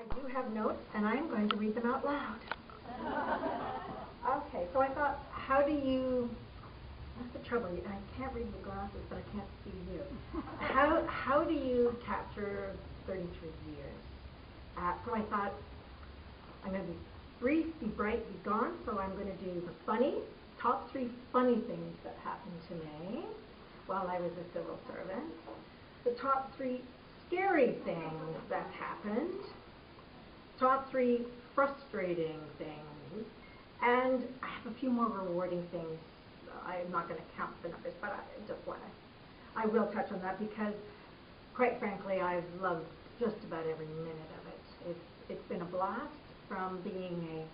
I do have notes, and I'm going to read them out loud. Okay, so I thought, what's the trouble? I can't read the glasses, but I can't see you. How do you capture 33 years? So I thought, I'm going to be brief, be bright, be gone, so I'm going to do the top 3 funny things that happened to me while I was a civil servant, the top 3 scary things that happened, top 3 frustrating things, and I have a few more rewarding things. I'm not going to count the numbers, but I will touch on that because, quite frankly, I've loved just about every minute of it. It's been a blast from being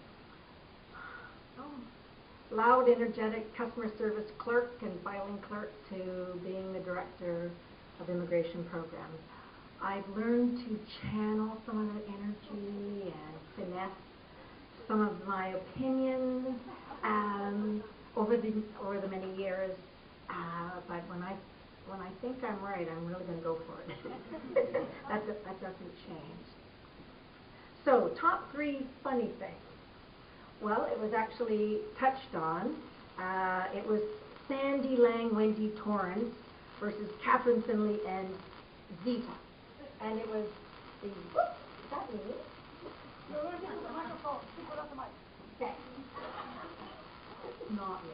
a loud, energetic customer service clerk and filing clerk to being the director of immigration programs. I've learned to channel some of that energy and finesse some of my opinions over the many years. But when I think I'm right, I'm really going to go for it. that doesn't change. So, top 3 funny things. Well, it was actually touched on. It was Sandy Lang, Wendy Torrance versus Catherine Finlay and Zita. And it was the, is that me? No, get the microphone. Speak without the mic. Okay. It's not me.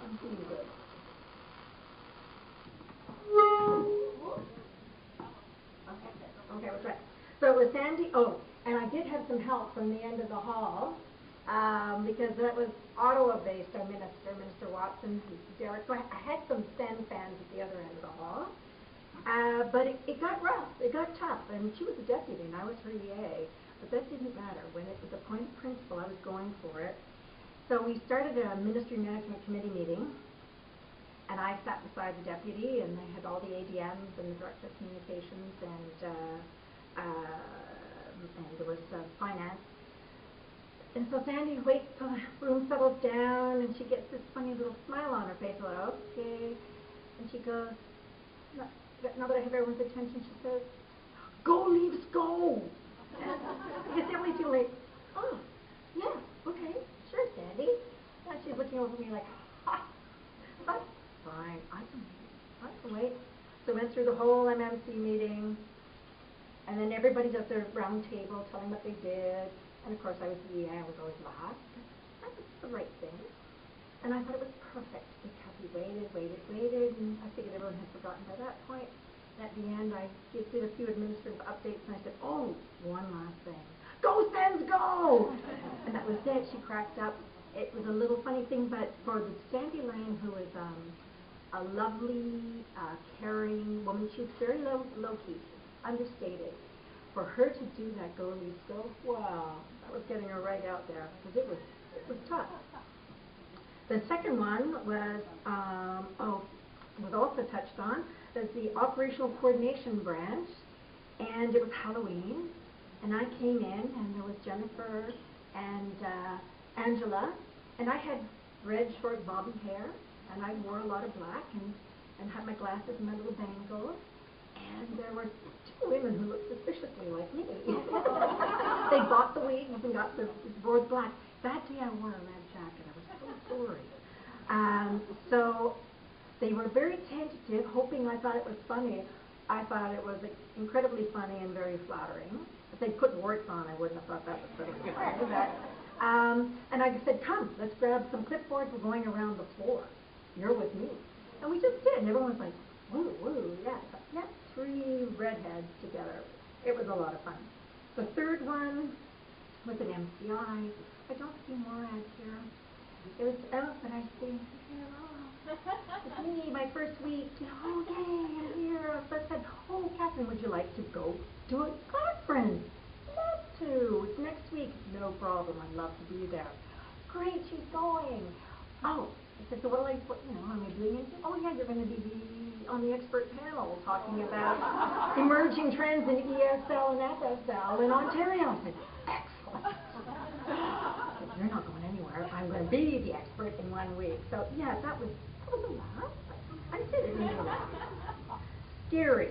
I'm feeling good. Okay, we'll try. So it was Sandy, and I did have some help from the end of the hall, because that was Ottawa-based, our Minister Watson, Derek. So I had some stand fans at the other end of the hall. But it got rough, it got tough, and she was a deputy and I was her EA, but that didn't matter. When it was appointed principal, I was going for it. So we started a Ministry Management Committee meeting, and I sat beside the deputy, and they had all the ADMs and the Director of Communications, and there was finance. And so Sandy waits till the room settles down, and she gets this funny little smile on her face, like, okay, and she goes, now that I have everyone's attention, she says, "Go, Leaves, go!" Because everybody's feeling like, oh, yeah, okay, sure, Sandy. And she's looking over me like, ha, that's fine, I can wait. So I went through the whole MMC meeting, and then everybody does their round table telling what they did. And of course I was the EA, I was always last. That was the right thing. And I thought it was perfect because we waited, and I figured everyone had forgotten by that point. And at the end, I did a few administrative updates, and I said, oh, one last thing. Go, Sens, go! And that was it. She cracked up. It was a little funny thing, but for the Sandy Lang, who is a lovely, caring woman, she was very low-key, understated. For her to do that go, Leaves, go, wow, that was getting her right out there, because it was tough. The second one was, was also touched on, was the Operational Coordination Branch, and it was Halloween, and I came in, and there was Jennifer and Angela, and I had red, short, bobby hair, and I wore a lot of black, and had my glasses and my little bangles, and there were 2 women who looked suspiciously like me. They bought the wigs and got the board black. That day I wore a red jacket. I was so sorry. So they were very tentative, hoping I thought it was funny. I thought it was incredibly funny and very flattering. If they put warts on, I wouldn't have thought that was very funny. But, and I said, come, let's grab some clipboards. We're going around the floor. You're with me. And we just did. And everyone was like, woo, woo, yeah. 3 redheads together. It was a lot of fun. The third one was an MCI. I don't see Morad here. It was, but I see, it's me, my first week. Oh, yay, I'm here. So I said, oh, Catherine, would you like to go to a conference? Love to. It's next week. No problem. I'd love to be there. Great, she's going. Oh, I said, so what am I doing anything? Oh, yeah, you're going to be on the expert panel talking about emerging trends in ESL and FSL in Ontario. I said, excellent. You're not going anywhere. I'm going to be the expert in 1 week. So, yeah, that was a laugh. I did it in a laugh. Scary.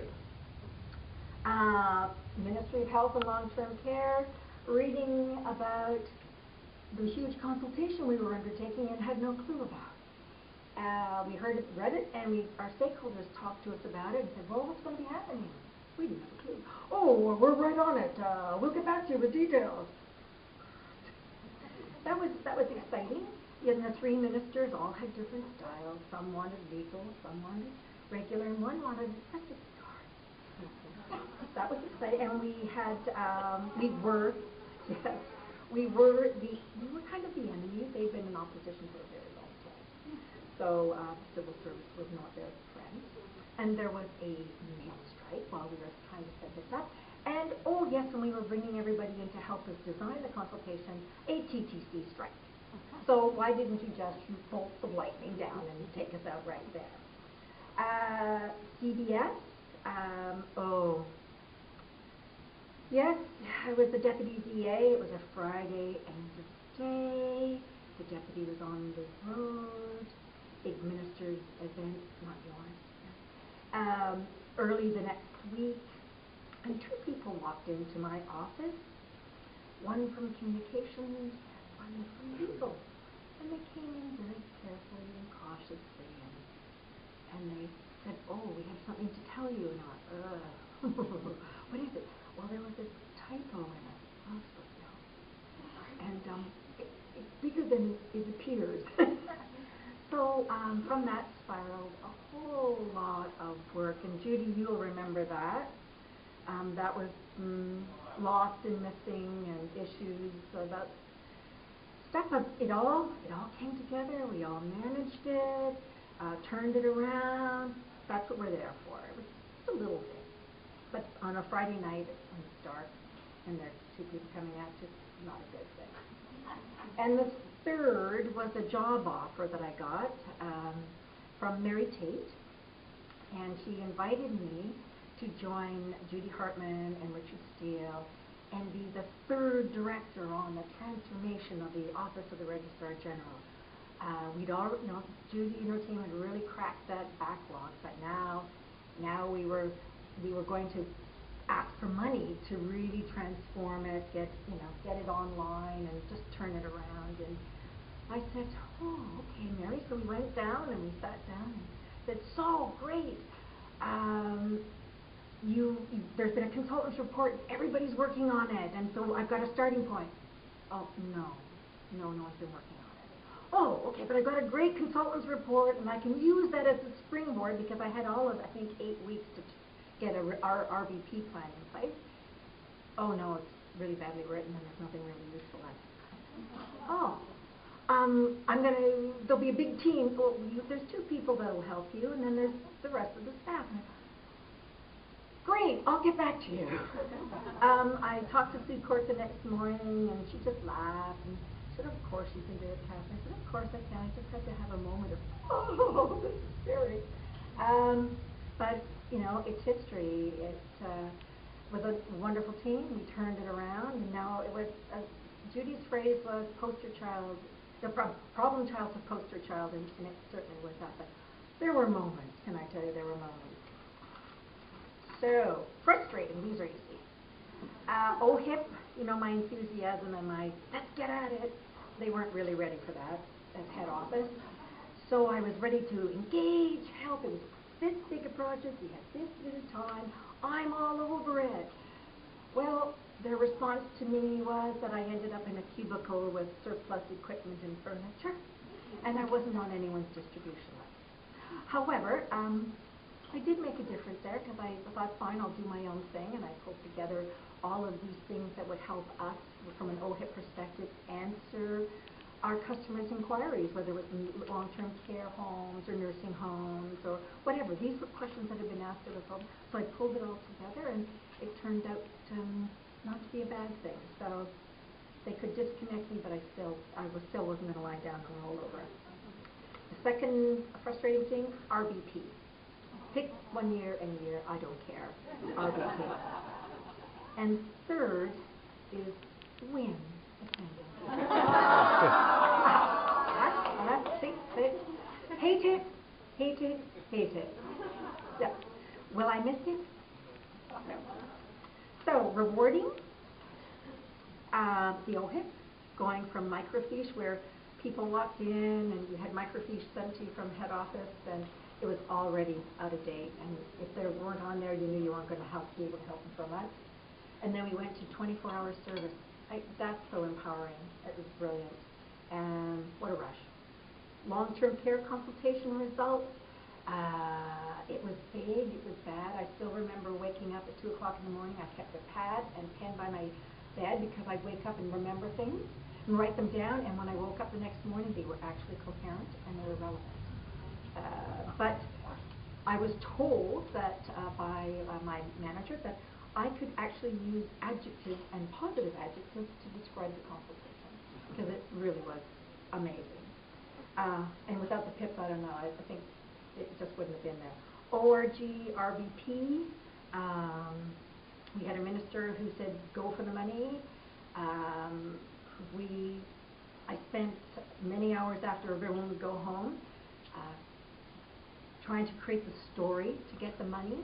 Ministry of Health and Long-Term Care, reading about the huge consultation we were undertaking and had no clue about. We read it, and our stakeholders talked to us about it and said, well, what's going to be happening? We didn't have a clue. Oh, we're right on it. We'll get back to you with details. That was exciting. And the three ministers all had different styles. Some wanted legal, some wanted regular, and one wanted executive. That was exciting, and we had, we were kind of the enemy. They'd been in opposition for a very long time. So civil service was not their friend. And there was a meal strike while we were trying to set this up. And, oh yes, and we were bringing everybody in to help us design the consultation, a TTC strike. So why didn't you just shoot bolts of lightning down and take us out right there? CBS, yes, I was the deputy DA. It was a Friday end of day. The deputy was on the road. Big minister's event, not yours. Early the next week, and two people walked into my office, one from communications, one from legal. And they came in very carefully and cautiously, and they said, oh, we have something to tell you. And I went, what is it? Well, there was this typo in it. And it's bigger than it appears. So from that spiraled a whole lot of work. And Judy, you'll remember that. That was lost and missing and issues. So that's stuff of it all came together. We all managed it, turned it around. That's what we're there for. It was just a little bit. But on a Friday night when it's dark and there's two people coming at you, it's not a good thing. And the third was a job offer that I got from Mary Tate, and she invited me to join Judy Hartman and Richard Steele and be the third director on the transformation of the Office of the Registrar General. We'd already, Judy and her team had really cracked that backlog, but now we were going to ask for money to really transform it, get it online and just turn it around. And I said, oh, okay, Mary. So we went down and we sat down and said, so great. There's been a consultant's report, everybody's working on it, and so I've got a starting point. Oh, no one's been working on it. Oh, okay, but I've got a great consultant's report, and I can use that as a springboard because I had all of, I think, 8 weeks to get our RVP plan in place. Oh, no, it's really badly written, and there's nothing really useful in it. There'll be a big team. Well, there's 2 people that'll help you, and then there's the rest of the staff. Great, I'll get back to you. I talked to Sue Court the next morning, and she just laughed and said, of course you can do it, Catherine. I said, of course I can. I just had to have a moment of, oh, this is scary. But, it's history. It was a wonderful team. We turned it around, and now it was, Judy's phrase was poster child, the problem child's a poster child, and it certainly was that. But there were moments, can I tell you, there were moments. So, frustrating, these are easy. OHIP, my enthusiasm and my, let's get at it, they weren't really ready for that as head office. So I was ready to engage, help. It was this big a project, we had this bit of time, I'm all over it. Well, their response to me was that I ended up in a cubicle with surplus equipment and furniture, and I wasn't on anyone's distribution list. However, I did make a difference there because I thought, fine, I'll do my own thing, and I pulled together all of these things that would help us from an OHIP perspective answer our customers' inquiries, whether it was long-term care homes or nursing homes or whatever. These were questions that had been asked of us all. So I pulled it all together, and it turned out not to be a bad thing. So they could disconnect me, but I still wasn't going to lie down and roll over. The second frustrating thing, RVP. Pick 1 year, any year, I don't care. RVP. And third is win attendance. Hate it. Yeah. Will I miss it? So, rewarding, the OHIP, going from microfiche where people walked in and you had microfiche sent to you from head office and it was already out of date, and if they weren't on there, you knew you weren't going to be able to help them for a month. And then we went to 24-hour service. That's so empowering. It was brilliant. And what a rush. Long-term care consultation results. It was big, it was bad. I still remember waking up at 2 o'clock in the morning. I kept a pad and pen by my bed because I'd wake up and remember things and write them down, and when I woke up the next morning, they were actually coherent and they were relevant. But I was told that by my manager that I could actually use adjectives and positive adjectives to describe the consultation, because it really was amazing. And without the PIP, I don't know, I think it just wouldn't have been there. ORG, RBP, we had a minister who said, go for the money. I spent many hours after everyone would go home trying to create the story to get the money.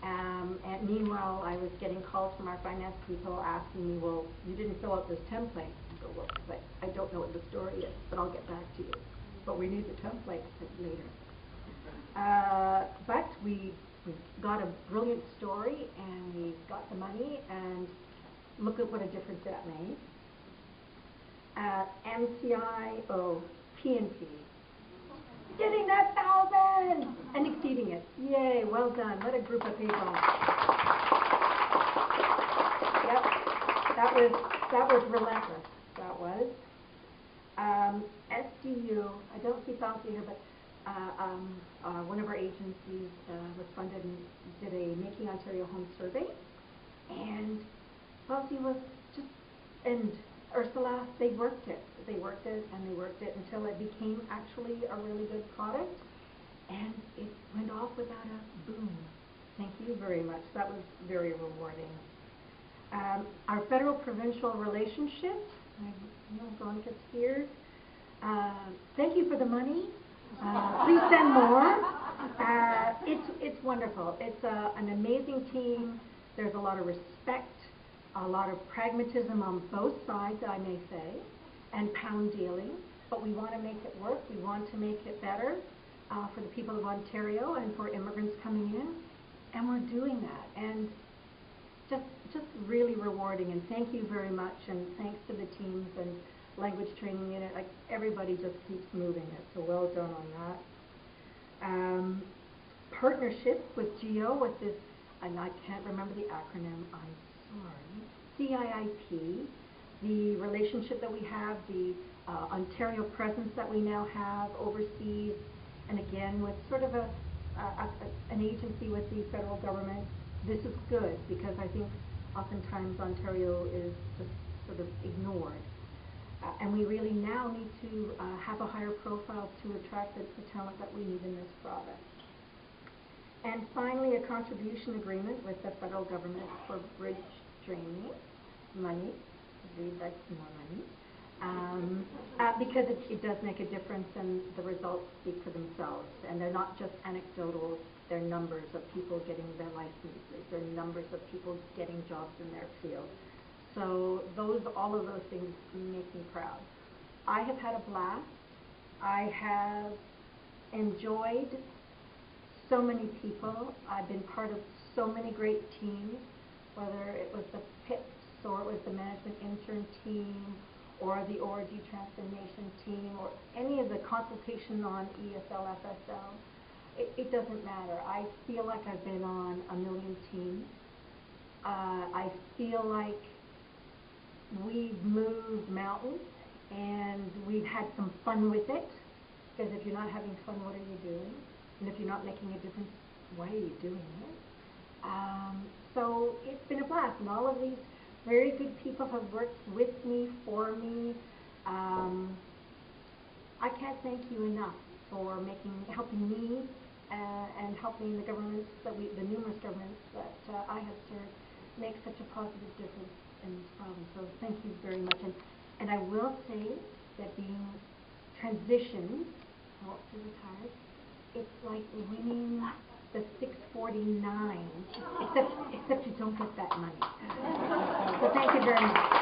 And meanwhile, I was getting calls from our finance people asking me, well, you didn't fill out this template. I go, well, but I don't know what the story is, but I'll get back to you. But we need the template later. But we got a brilliant story, and we got the money, and look at what a difference that made. MCI, PNP, getting that 1,000 and exceeding it. Yay, well done. What a group of people. Yep, that was relentless. That was. SDU, I don't see Fancy here, but one of our agencies was funded and did a Making Ontario Home survey, and Fancy was just, and Ursula, they worked it and they worked it until it became actually a really good product, and it went off without a boom. Thank you very much. That was very rewarding. Our federal-provincial relationship, Veronica's here. Thank you for the money. Please send more. It's wonderful. It's an amazing team. There's a lot of respect, a lot of pragmatism on both sides, I may say, and pound dealing. But we want to make it work. We want to make it better for the people of Ontario and for immigrants coming in. And we're doing that. And just really rewarding. And thank you very much. And thanks to the teams and language training unit. Like, everybody just keeps moving it. So well done on that. Partnership with GEO with this, and I can't remember the acronym, I'm sorry, CIIP, the relationship that we have, the Ontario presence that we now have overseas, and again with sort of an agency with the federal government. This is good because I think oftentimes Ontario is just sort of ignored. And we really now need to have a higher profile to attract the talent that we need in this province. And finally, a contribution agreement with the federal government for bridge training money. We'd like more money. Because it does make a difference, and the results speak for themselves. And they're not just anecdotal, they're numbers of people getting their licenses, they're numbers of people getting jobs in their field. So all of those things make me proud. I have had a blast. I have enjoyed so many people. I've been part of so many great teams, whether it was the PIPs or it was the management intern team or the ORG transformation team or any of the consultation on ESL, FSL. It doesn't matter. I feel like I've been on a million teams. I feel like we've moved mountains and we've had some fun with it, because if you're not having fun, what are you doing? And if you're not making a difference, why are you doing it? So it's been a blast, and all of these very good people have worked with me, for me. I can't thank you enough for helping me and helping the governments the numerous governments that I have served make such a positive difference in this province. So thank you very much. And I will say that being transitioned, I won't say retired, it's like winning the 649, except you don't get that money. So thank you very much.